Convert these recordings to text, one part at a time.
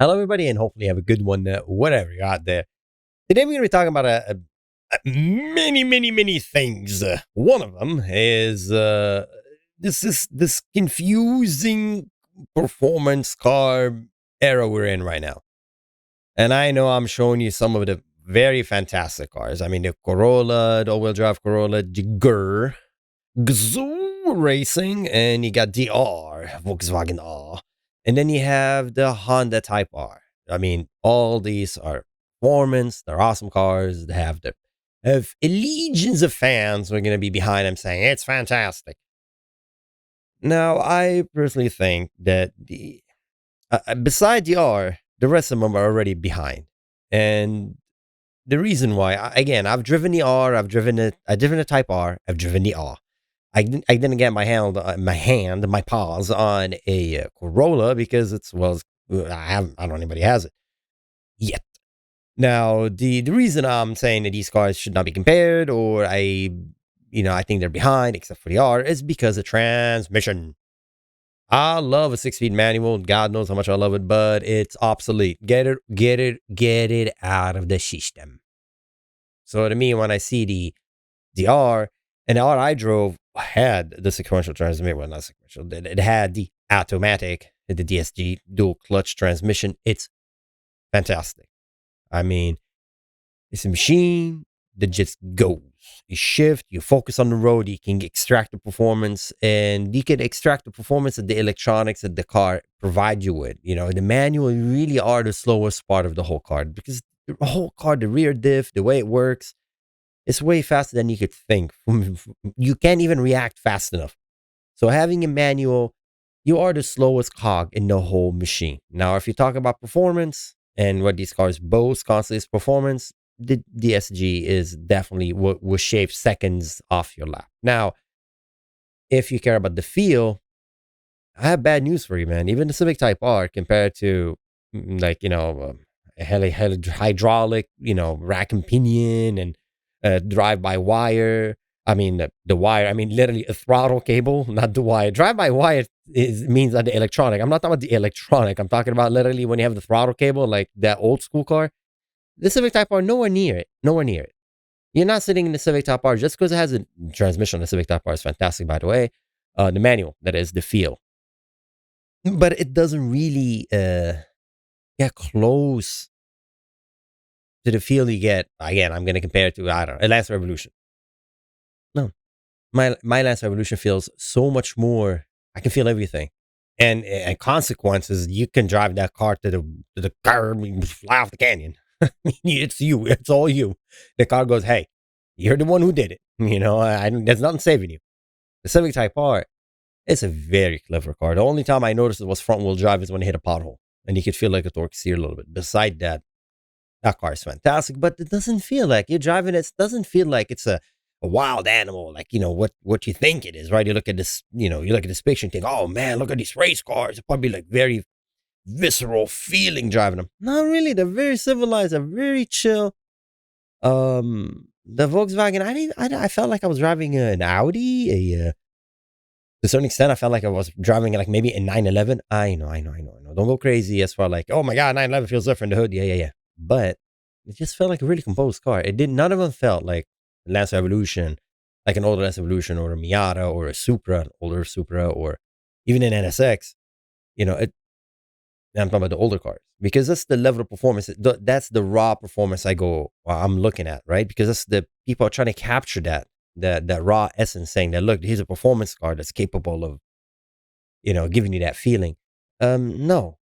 Hello, everybody, and hopefully you have a good one, whatever you're out there. Today, we're going to be talking about many things. One of them is this confusing performance car era we're in right now. And I know I'm showing you some of the very fantastic cars. I mean, the Corolla, the all-wheel drive Corolla, the Gazoo Racing, and you got the R, Volkswagen R. And then you have the Honda Type R. I mean, all these are performance. They're awesome cars. They have legions of fans who are going to be behind them saying it's fantastic. Now, I personally think that beside the R, the rest of them are already behind. And the reason why, again, I've driven the R, I've driven the Type R, I've driven the R. I didn't get my paws on a Corolla because I don't know anybody has it yet. Now, the reason I'm saying that these cars should not be compared, or I think they're behind, except for the R, is because of transmission. I love a 6-speed manual. God knows how much I love it, but it's obsolete. Get it out of the system. So to me, when I see the R, and the R I drove had the sequential transmission. Well, not sequential. It had the automatic, the DSG dual clutch transmission. It's fantastic. I mean, it's a machine that just goes. You shift, you focus on the road, you can extract the performance, and you can extract the performance of the electronics that the car provides you with. The manual really are the slowest part of the whole car because the whole car, the rear diff, the way it works, it's way faster than you could think. You can't even react fast enough. So having a manual, you are the slowest cog in the whole machine. Now, if you talk about performance and what these cars boast constantly is performance, the DSG is definitely what will shave seconds off your lap. Now, if you care about the feel, I have bad news for you, man. Even the Civic Type R compared to hydraulic, rack and pinion and drive-by-wire. I mean, the wire, I mean, literally a throttle cable, not the wire. Drive-by-wire means that the electronic. I'm not talking about the electronic. I'm talking about literally when you have the throttle cable, like that old school car. The Civic Type R, nowhere near it. Nowhere near it. You're not sitting in the Civic Type R just because it has a transmission. The Civic Type R is fantastic, by the way. The manual, that is, the feel. But it doesn't really get close to the feel you get. Again, I'm going to compare it to, I don't know, a Lance Revolution. No. My Lance Revolution feels so much more. I can feel everything. And consequences, you can drive that car to the curb and fly off the canyon. It's you. It's all you. The car goes, hey, you're the one who did it. There's nothing saving you. The Civic Type R, it's a very clever car. The only time I noticed it was front wheel drive is when it hit a pothole. And you could feel like a torque steer a little bit. Beside that, that car is fantastic, but it doesn't feel like you're driving it. It doesn't feel like it's a wild animal, like, what you think it is, right? You look at this, you look at this picture and think, oh man, look at these race cars. It's probably like very visceral feeling driving them. Not really. They're very civilized. They're very chill. The Volkswagen, I felt like I was driving an Audi, to a certain extent. I felt like I was driving like maybe a 911. I know. Don't go crazy as far like, oh my God, 911 feels different. The hood. Yeah. But it just felt like a really composed car. None of them felt like Lance Revolution, like an older Lance Revolution or a Miata or a Supra, an older Supra, or even an NSX. I'm talking about the older cars because that's the level of performance. That's the raw performance I'm looking at, right? Because that's the people are trying to capture that raw essence, saying that, look, here's a performance car that's capable of, giving you that feeling. No.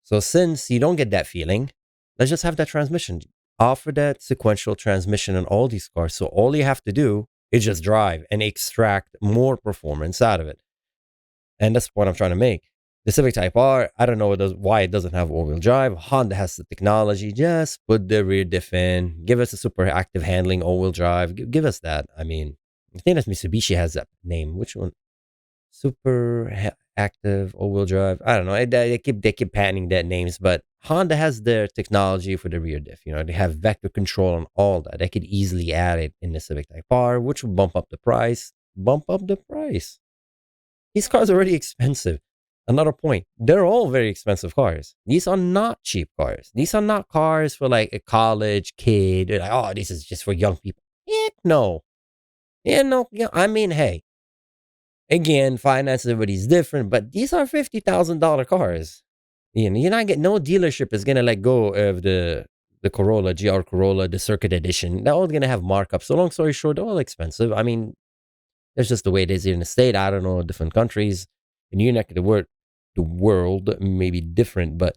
So since you don't get that feeling, let's just have that transmission. Offer that sequential transmission on all these cars. So all you have to do is just drive and extract more performance out of it. And that's what I'm trying to make. The Civic Type R, I don't know why it doesn't have all-wheel drive. Honda has the technology. Just put the rear diff in. Give us a super active handling all-wheel drive. Give us that. I mean, I think that Mitsubishi has that name. Which one? Super active all-wheel drive. I don't know. They keep patenting that names, but Honda has their technology for the rear diff. They have vector control on all that. They could easily add it in the Civic Type R, which will bump up the price. These cars are already expensive. another point. They're all very expensive cars. These are not cheap cars. These are not cars for like a college kid. Like, oh, this is just for young people. Heck no. Yeah, no. Yeah, I mean, hey, again, finance everybody's different, but these are $50,000 cars. You know, you're not getting no dealership is gonna let go of the Corolla, GR Corolla, the Circuit Edition. They're all gonna have markups. So long story short, they're all expensive. I mean, that's just the way it is here in the state. I don't know, different countries in your neck of the world may be different, but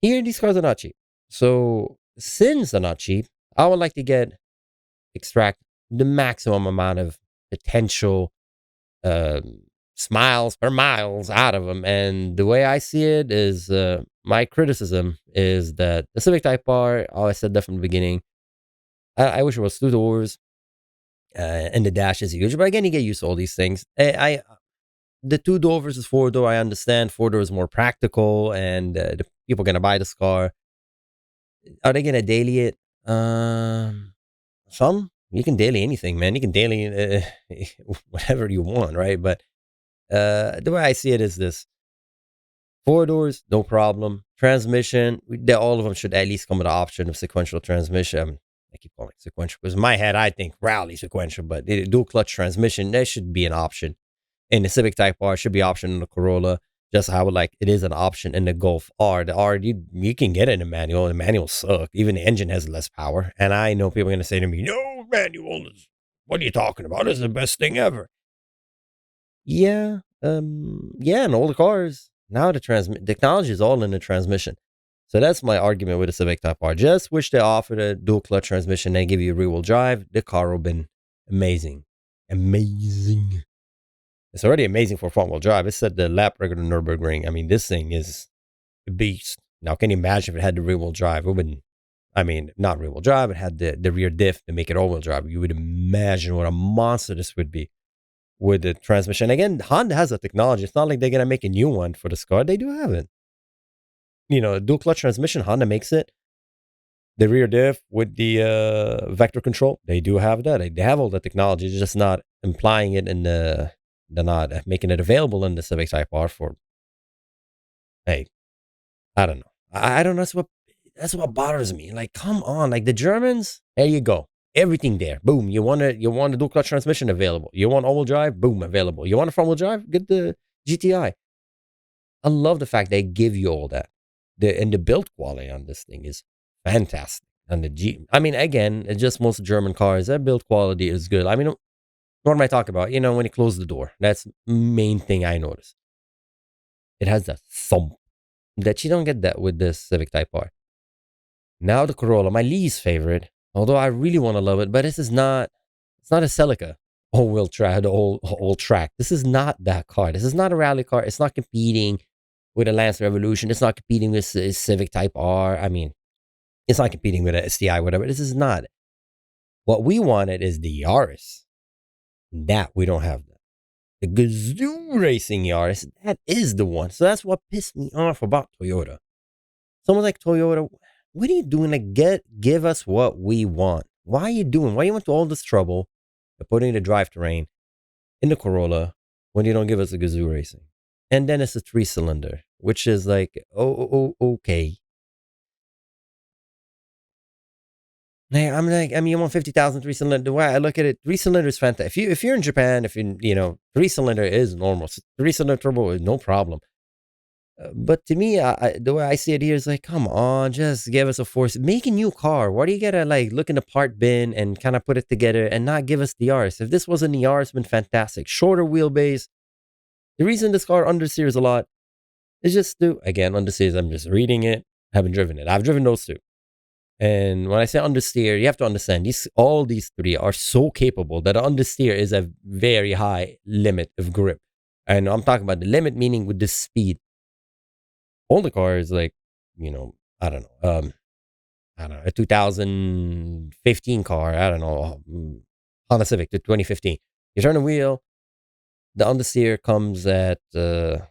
here these cars are not cheap. So since they're not cheap, I would like to extract the maximum amount of potential smiles per miles out of them. And the way I see it is, my criticism is that the Civic Type R, I said that from the beginning. I wish it was 2 doors, and the dash is huge. But again, you get used to all these things. The 2 door versus 4 door, I understand. 4 door is more practical, and the people are gonna buy this car. Are they gonna daily it? Some you can daily anything, man. You can daily whatever you want, right? But the way I see it is this: 4 doors, no problem. Transmission, all of them should at least come with the option of sequential transmission. I keep calling it sequential because in my head I think rally sequential, but dual clutch transmission, that should be an option. In the Civic Type R, should be option in the Corolla. Just how it is an option in the Golf R. The R, you can get it in a manual. The manuals suck. Even the engine has less power. And I know people are going to say to me, no, manual is, what are you talking about? This is the best thing ever. Yeah. Yeah, in all the cars, now the technology is all in the transmission. So that's my argument with the Civic Type R. Just wish they offered a dual clutch transmission and give you a rear wheel drive. The car would have been amazing. Amazing. It's already amazing for front wheel drive. It said the lap record on Nürburgring. I mean, this thing is a beast. Now, can you imagine if it had the rear wheel drive? It would, I mean, not rear wheel drive. It had the rear diff to make it all wheel drive. You would imagine what a monster this would be with the transmission. Again, Honda has the technology. It's not like they're going to make a new one for this car. They do have it. You know, dual clutch transmission, Honda makes it. The rear diff with the vector control, they do have that. They have all the technology. It's just not implying it in the, they're not making it available in the Civic Type R for, hey, I don't know. I don't know. That's what bothers me. Like, come on. Like the Germans, there you go. Everything there. Boom. You want a dual clutch transmission available. You want all-wheel drive? Boom, available. You want a front-wheel drive? Get the GTI. I love the fact they give you all that. And the build quality on this thing is fantastic. And I mean, again, it's just most German cars, that build quality is good. I mean, what am I talking about? You know, when you close the door, that's the main thing I notice. It has that thump that you don't get that with this Civic Type R. Now the Corolla, my least favorite, although I really want to love it, but it's not a Celica all-wheel track, the all track. This is not that car. This is not a rally car. It's not competing with a Lance Revolution. It's not competing with Civic Type R. I mean, it's not competing with a STI, whatever. This is not. What we wanted is the Yaris. That we don't have that. The Gazoo Racing Yaris, that is the one. So that's what pissed me off about Toyota. Someone's like, Toyota, what are you doing to give us what we want? Why you went to all this trouble of putting the drivetrain in the Corolla when you don't give us a Gazoo Racing? And then it's a 3-cylinder, which is like, okay. I'm like, I mean, you want 50,000 3-cylinder. The way I look at it, 3-cylinder is fantastic. If you're in Japan, 3-cylinder is normal. 3-cylinder turbo is no problem. But to me, the way I see it here is like, come on, just give us a force. Make a new car. Why do you gotta like look in the part bin and kind of put it together and not give us the Yaris? If this wasn't the Yaris, it's been fantastic. Shorter wheelbase. The reason this car understeers a lot is just understeers. I'm just reading it. Haven't driven it. I've driven those two. And when I say understeer, you have to understand all these three are so capable that understeer is a very high limit of grip. And I'm talking about the limit, meaning with the speed. All the cars, like, I don't know, a 2015 car, I don't know, Honda Civic to 2015. You turn the wheel, the understeer comes at a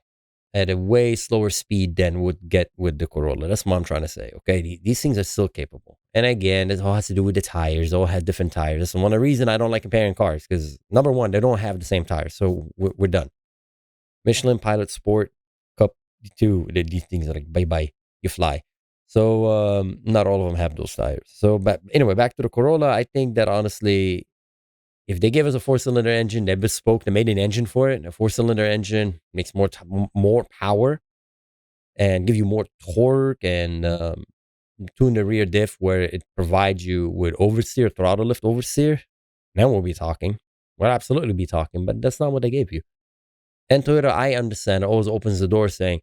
way slower speed than would get with the Corolla. That's what I'm trying to say, okay? These things are still capable. And again, it all has to do with the tires. They all have different tires. That's one of the reasons I don't like comparing cars, because number one, they don't have the same tires. So we're done. Michelin Pilot Sport, these things are like bye bye, you fly. So not all of them have those tires. So, but anyway, back to the Corolla. I think that honestly, if they gave us a four-cylinder engine, they bespoke, they made an engine for it. A four-cylinder engine makes more power and give you more torque and tune the rear diff where it provides you with oversteer, throttle lift oversteer. Then we'll be talking. We'll absolutely be talking, but that's not what they gave you. And Toyota, I understand, always opens the door saying,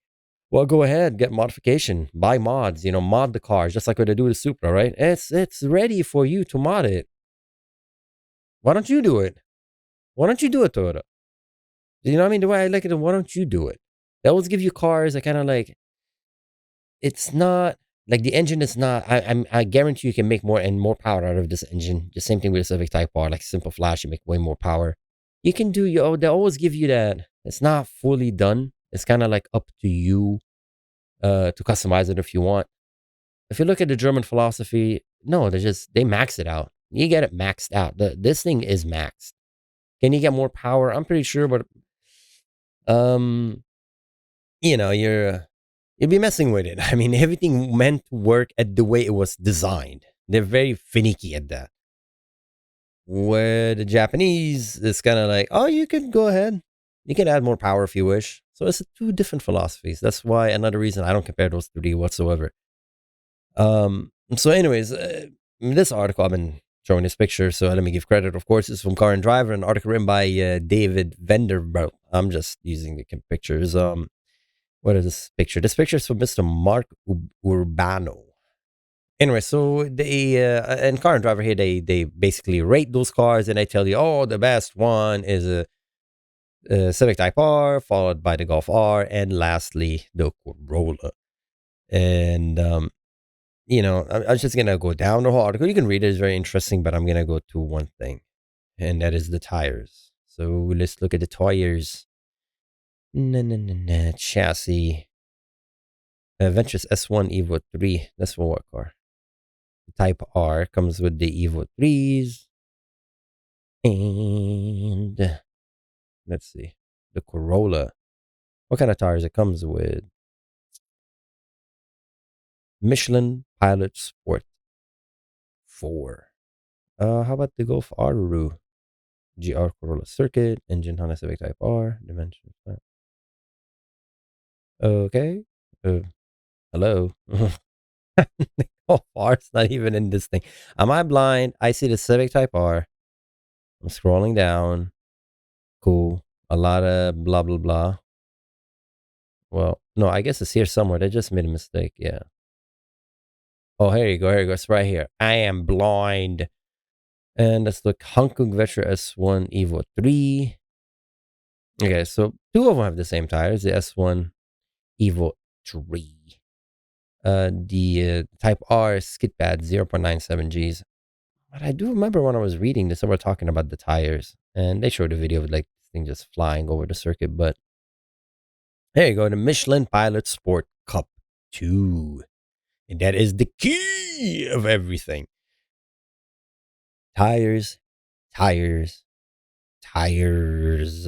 well, go ahead, get modification, buy mods, mod the cars, just like what they do with the Supra, right? It's ready for you to mod it. Why don't you do it? Why don't you do it, Toyota? You know what I mean? The way I look at it, why don't you do it? They always give you cars that kind of like, it's not like the engine is not. I guarantee you can make more and more power out of this engine. The same thing with the Civic Type R, like simple flash, you make way more power. You can do they always give you that. It's not fully done. It's kind of like up to you to customize it if you want. If you look at the German philosophy, no, they max it out. You get it maxed out. This thing is maxed. Can you get more power? I'm pretty sure, but you'll be messing with it. I mean, everything meant to work at the way it was designed. They're very finicky at that. Where the Japanese is kind of like, oh, you can go ahead. You can add more power if you wish. So it's two different philosophies. That's why another reason I don't compare those three whatsoever. So anyways, this article, I've been showing this picture, so let me give credit. Of course, it's from Car and Driver, an article written by David Vanderbilt. I'm just using the pictures. What is this picture? This picture is from Mr. Mark Urbano. Anyway, so they and Car and Driver here, they basically rate those cars, and they tell you, oh, the best one is a Civic Type R, followed by the Golf R, and lastly the Corolla. And I'm just gonna go down the whole article. You can read it; it's very interesting. But I'm gonna go to one thing, and that is the tires. So let's look at the tires. Chassis. Ventures S1 Evo 3. That's for what car? The Type R comes with the Evo 3s. And let's see. The Corolla. What kind of tires it comes with? Michelin Pilot Sport 4. How about the Golf R? GR Corolla Circuit. Engine Honda Civic Type R. Dimensions. Okay. Hello. Golf R, it's not even in this thing. Am I blind? I see the Civic Type R. I'm scrolling down. Cool. A lot of blah, blah, blah. Well, no, I guess it's here somewhere. They just made a mistake. Yeah. Oh, here you go. Here you go. It's right here. I am blind. And let's look. Hankook Vetra S1 Evo 3. Okay, so two of them have the same tires. The S1 Evo 3. The Type R skid pad 0.97 Gs. But I do remember when I was reading this, they were talking about the tires, and they showed a video of like this thing just flying over the circuit. But there you go, the Michelin Pilot Sport Cup 2. And that is the key of everything. Tires, tires, tires.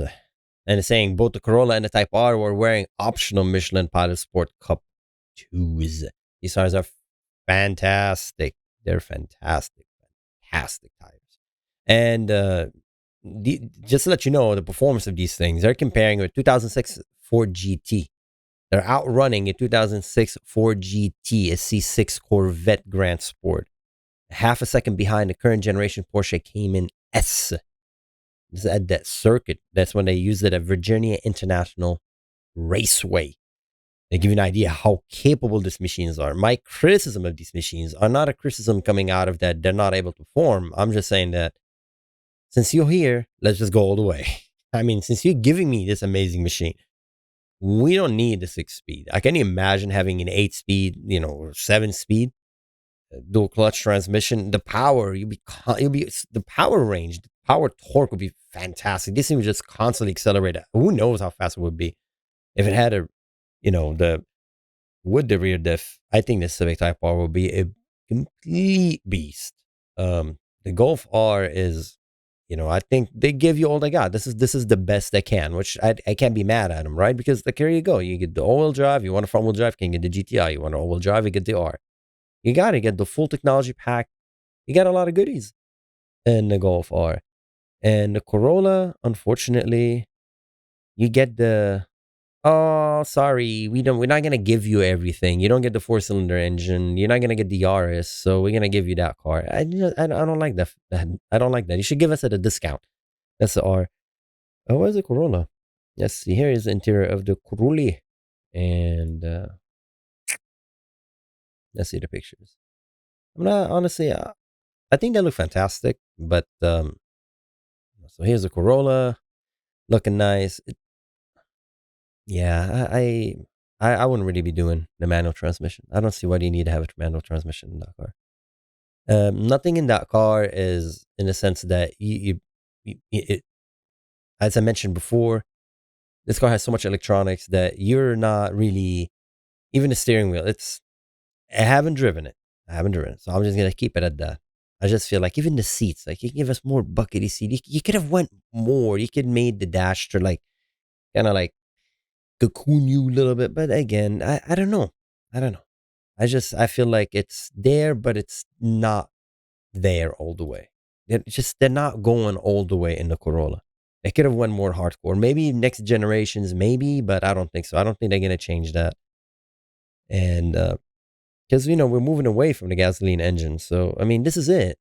And it's saying both the Corolla and the Type R were wearing optional Michelin Pilot Sport Cup 2s. These tires are fantastic. They're fantastic. Fantastic tires. And just to let you know the performance of these things, they're comparing with 2006 Ford GT. They're outrunning a 2006 Ford GT, a C6 Corvette Grand Sport. Half a second behind the current generation Porsche Cayman S. This is at that circuit. That's when they used it at Virginia International Raceway. They give you an idea how capable these machines are. My criticism of these machines are not a criticism coming out of that they're not able to perform. I'm just saying that since you're here, let's just go all the way. I mean, since you're giving me this amazing machine, we don't need the 6-speed. I can imagine having an 8-speed, or 7-speed dual clutch transmission. The power, the power range, the power torque would be fantastic. This thing would just constantly accelerate. Who knows how fast it would be if it had with the rear diff. I think the Civic Type R will be a complete beast. The Golf R is I think they give you all they got. This is the best they can, which I can't be mad at them, right? Because like here you go, you get the all-wheel drive. You want a front-wheel drive, you can get the GTI. You want an all-wheel drive, you get the R. You got to get the full technology pack. You got a lot of goodies in the Golf R. And the Corolla, unfortunately, you get the oh, sorry, we're not gonna give you everything. You don't get the four-cylinder engine. You're not gonna get the RS, so we're gonna give you that car. I don't like that. I don't like that. You should give us at a discount. That's the R. Oh, where's the Corolla? Let's see. Here is the interior of the Corolla, and let's see the pictures. I'm not honestly. I think they look fantastic, but so here's the Corolla looking nice. Yeah, I wouldn't really be doing the manual transmission. I don't see why you need to have a manual transmission in that car. Nothing in that car is in the sense that as I mentioned before, this car has so much electronics that you're not really even the steering wheel. I haven't driven it. So I'm just gonna keep it at that. I just feel like even the seats, like you can give us more buckety seat. You could have went more. You could made the dash to like kind of like cocoon you a little bit. But again, I don't know. I don't know. I feel like it's there, but it's not there all the way. They're not going all the way in the Corolla. They could have went more hardcore. Maybe next generations, maybe, but I don't think so. I don't think they're gonna change that. And because we're moving away from the gasoline engine, so I mean, this is it.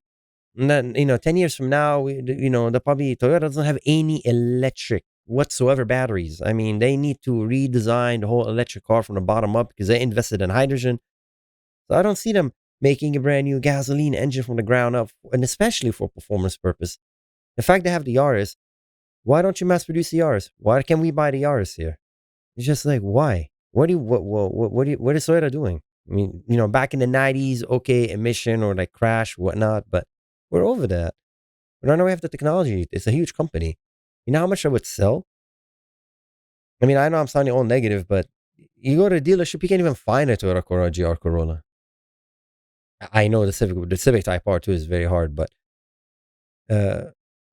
And then 10 years from now, the probably Toyota doesn't have any electric whatsoever batteries. I mean, they need to redesign the whole electric car from the bottom up because they invested in hydrogen. So I don't see them making a brand new gasoline engine from the ground up, and especially for performance purpose. The fact they have the Yaris, why don't you mass produce the Yaris? Why can't we buy the Yaris here? It's just like, why? What is Toyota doing? I mean, back in the 90s, okay, emission or like crash, whatnot, but we're over that. But I know we have the technology. It's a huge company. You know how much I would sell? I mean, I know I'm sounding all negative, but you go to a dealership, you can't even find a Toyota Corolla GR Corolla. I know the Civic Type R too is very hard, but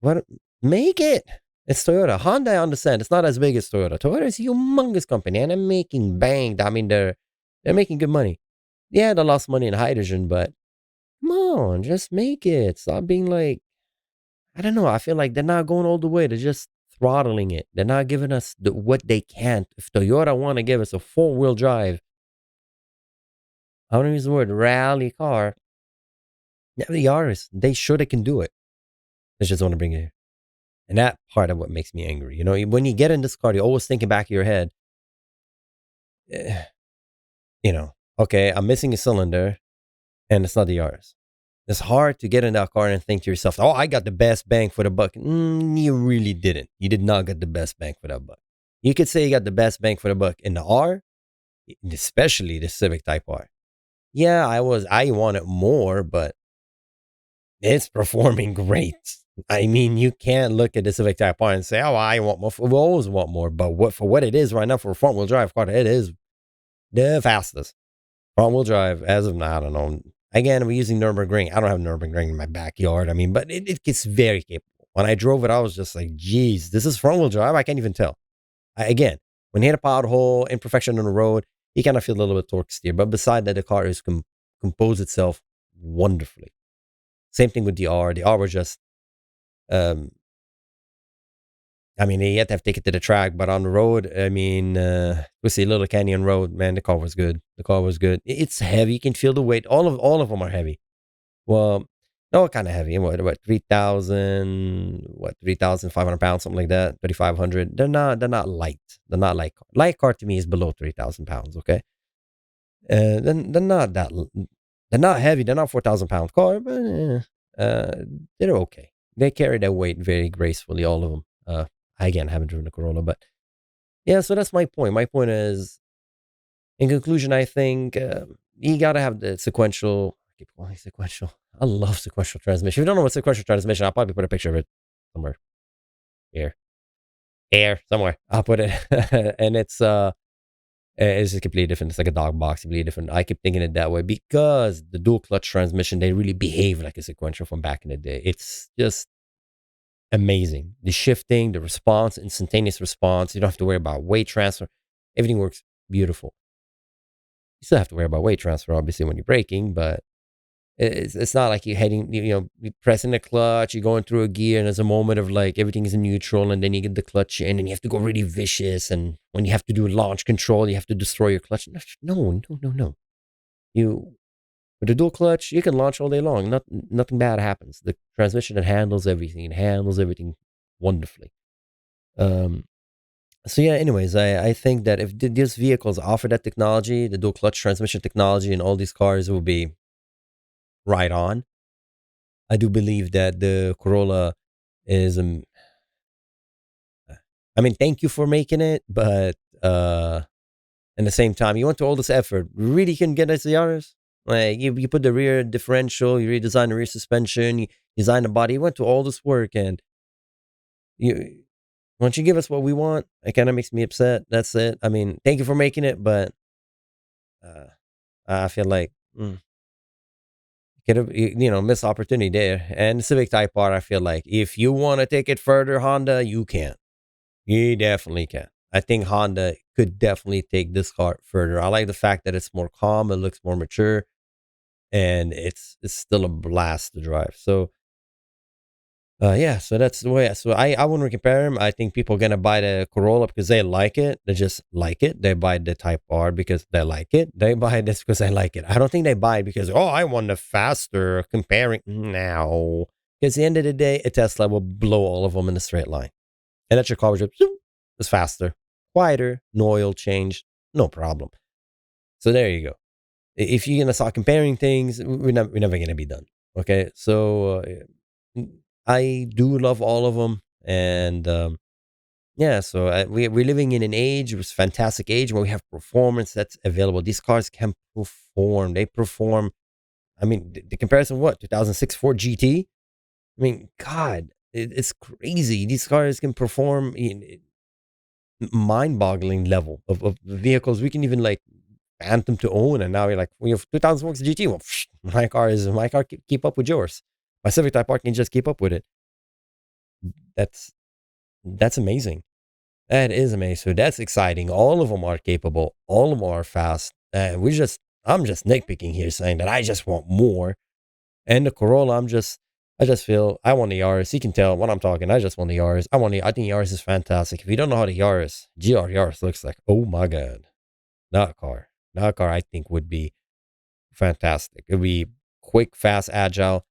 what make it? It's Toyota. Honda, I understand. It's not as big as Toyota. Toyota is a humongous company, and they're making bang. I mean, they're making good money. Yeah, they lost money in hydrogen, but come on, just make it. Stop being like, I don't know. I feel like they're not going all the way. They're just throttling it. They're not giving us what they can't. If Toyota want to give us a four-wheel drive, I don't use the word rally car. Yeah, the Yaris, they sure they can do it. They just want to bring it here. And that part of what makes me angry. When you get in this car, you're always thinking back of your head, eh, okay, I'm missing a cylinder and it's not the Yaris. It's hard to get in that car and think to yourself, oh, I got the best bang for the buck. You really didn't. You did not get the best bang for that buck. You could say you got the best bang for the buck in the R, especially the Civic Type R. Yeah, I wanted more, but it's performing great. I mean, you can't look at the Civic Type R and say, oh, I want more. We always want more. But for what it is right now for a front wheel drive car, it is the fastest front wheel drive as of now. I don't know. Again, we're using Nürburgring. I don't have Nürburgring in my backyard. I mean, but it gets very capable. When I drove it, I was just like, geez, this is front wheel drive. I can't even tell. Again, when you hit a pothole, imperfection on the road, you kind of feel a little bit torque steer. But beside that, the car is composed itself wonderfully. Same thing with the R. The R was just, I mean, you have to take it to the track, but on the road, I mean, we see Little Canyon Road, man, the car was good. It's heavy. You can feel the weight. All of them are heavy. Well, no, kind of heavy. What 3,500 pounds, something like that. 3,500. They're not light. They're not light car. Light car to me is below 3,000 pounds. Okay. Then they're not that. They're not heavy. They're not 4,000 pound car, but they're okay. They carry their weight very gracefully. All of them. I again haven't driven a Corolla, but yeah. So that's my point. My point is, in conclusion, I think you gotta have the sequential. I keep calling it sequential. I love sequential transmission. If you don't know what sequential transmission, I'll probably put a picture of it somewhere here, somewhere. I'll put it, and it's just completely different. It's like a dog box, completely different. I keep thinking it that way because the dual clutch transmission, they really behave like a sequential from back in the day. It's just amazing. The shifting, the response, instantaneous response. You don't have to worry about weight transfer. Everything works beautiful. You still have to worry about weight transfer, obviously, when you're braking, but it's not like you're heading, you're pressing the clutch, you're going through a gear, and there's a moment of like everything's in neutral, and then you get the clutch in, and you have to go really vicious. And when you have to do launch control, you have to destroy your clutch. No, no, no, no. You With a dual clutch, you can launch all day long. Nothing bad happens. The transmission, it handles everything. It handles everything wonderfully. Um, so yeah. Anyways, I think that if these vehicles offer that technology, the dual clutch transmission technology, and all these cars will be right on. I do believe that the Corolla is. I mean, thank you for making it, but at the same time, you went to all this effort. Really can get us the Yaris. Like you put the rear differential, you redesigned the rear suspension, you designed the body. You went to all this work, and you once you give us what we want, it kind of makes me upset. That's it. I mean, thank you for making it, but uh, I feel like could have missed opportunity there. And the Civic Type R, I feel like if you want to take it further, Honda, you can. You definitely can. I think Honda could definitely take this car further. I like the fact that it's more calm, it looks more mature, and it's still a blast to drive. So yeah, so that's the way. So I wouldn't compare them. I think people are gonna buy the Corolla because they like it. They just like it. They buy the Type R because they like it. They buy this because they like it. I don't think they buy it because I want the faster comparing. No, because at the end of the day, a Tesla will blow all of them in a straight line. Electric car is faster, quieter, no oil change, no problem. So there you go. If you're gonna start comparing things, we're never gonna be done. Okay, so I do love all of them, and yeah, so we're living in an age, it was a fantastic age where we have performance that's available. These cars can perform. They perform. I mean, the comparison, what 2006 Ford GT? I mean, God, it's crazy. These cars can perform in mind-boggling level of vehicles we can even like phantom to own, and now you're like, we have 2006 GT. Well, my car keep up with yours. My Civic Type R can just keep up with it. That's amazing. That is amazing. So that's exciting. All of them are capable. All of them are fast. I'm just nitpicking here, saying that I just want more. And the Corolla, I just feel I want the Yaris. You can tell when I'm talking. I just want the Yaris. I think Yaris is fantastic. If you don't know how the GR Yaris looks like, oh my god, that car, I think would be fantastic. It'd be quick, fast, agile.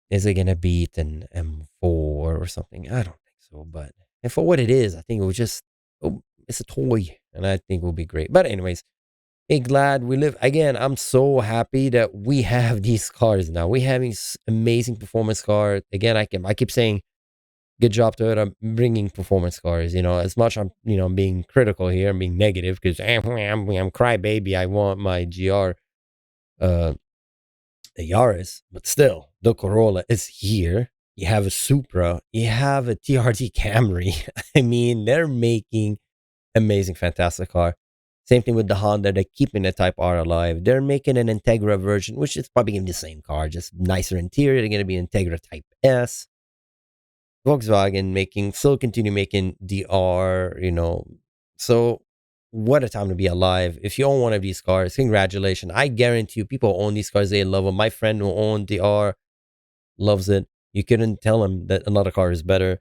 Is it gonna beat an M4 or something? I don't think so. But and for what it is, I think it was just it's a toy, and I think it will be great. But anyways, hey, glad we live again. I'm so happy that we have these cars now. We have these amazing performance cars. Again, I keep saying, good job to it. I'm bringing performance cars. As much I'm being critical here, I'm being negative because I'm crybaby. I want my GR, the Yaris, but still, the Corolla is here. You have a Supra, you have a TRD Camry. I mean, they're making amazing, fantastic car. Same thing with the Honda. They're keeping the Type R alive. They're making an Integra version, which is probably going to be the same car, just nicer interior. They're going to be Integra Type S. Volkswagen still continue making the R, So what a time to be alive. If you own one of these cars, congratulations. I guarantee you, people who own these cars, they love them. My friend who owned the R loves it. You couldn't tell him that another car is better.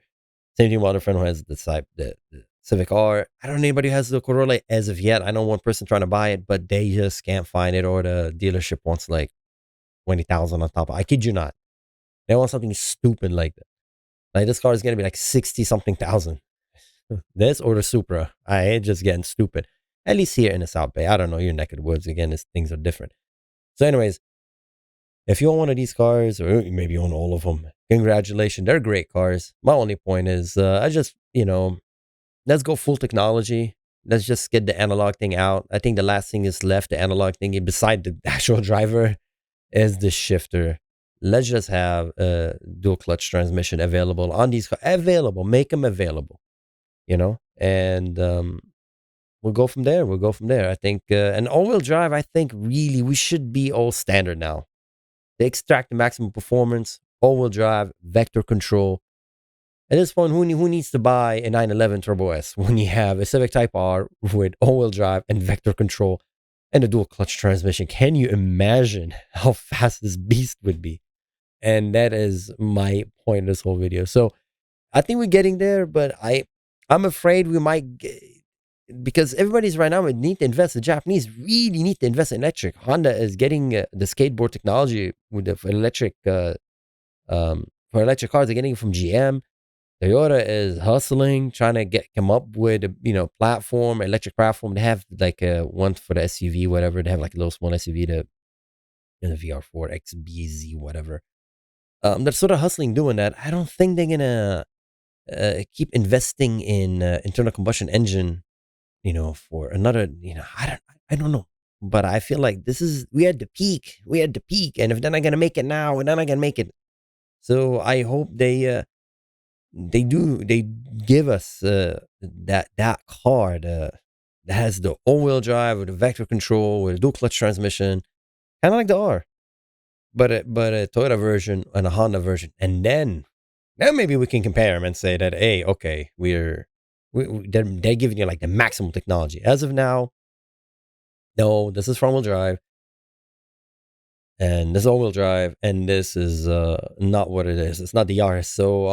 Same thing with other friend who has the Civic R. I don't know anybody who has the Corolla as of yet. I know one person trying to buy it, but they just can't find it, or the dealership wants like 20,000 on top. I kid you not. They want something stupid like that. Like this car is gonna be like 60 something thousand. This or the Supra. It's just getting stupid. At least here in the South Bay. I don't know, your neck of the woods. Again, things are different. So, anyways, if you own one of these cars, or maybe you own all of them, congratulations. They're great cars. My only point is, let's go full technology. Let's just get the analog thing out. I think the last thing is left, the analog thing, beside the actual driver, is the shifter. Let's just have a dual clutch transmission available on these cars. Available. Make them available. And we'll go from there. I think, and all-wheel drive, I think really we should be all standard now. They extract the maximum performance, all-wheel drive, vector control. At this point, who needs to buy a 911 Turbo S when you have a Civic Type R with all-wheel drive and vector control and a dual clutch transmission? Can you imagine how fast this beast would be? And that is my point in this whole video. So I think we're getting there, but I'm afraid we might because everybody's right now need to invest. The Japanese really need to invest in electric. Honda is getting the skateboard technology with the electric for electric cars. They're getting it from GM. Toyota is hustling, trying to come up with a platform, electric platform. They have like one for the SUV, whatever. They have like a little small SUV, the VR4 XBZ, whatever. They're sort of hustling doing that. I don't think they're gonna keep investing in internal combustion engine, for another. I don't know. But I feel like we had the peak. We had the peak, and if they're not gonna make it now, we're not gonna make it. So I hope they give us that car that has the all-wheel drive with the vector control with a dual clutch transmission, kind of like the R, but a Toyota version and a Honda version, and then maybe we can compare them and say that, hey, okay, they're giving you like the maximum technology. As of now, no, this is front-wheel drive, and this is all-wheel drive, and this is not what it is. It's not the RS. So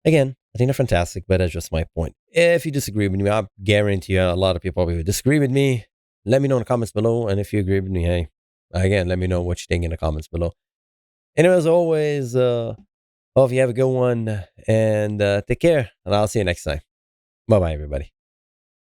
again, I think they're fantastic, but that's just my point. If you disagree with me, I guarantee you a lot of people probably would disagree with me. Let me know in the comments below, and if you agree with me, hey, again, let me know what you think in the comments below. Anyway, as always, hope you have a good one, and take care, and I'll see you next time. Bye-bye, everybody.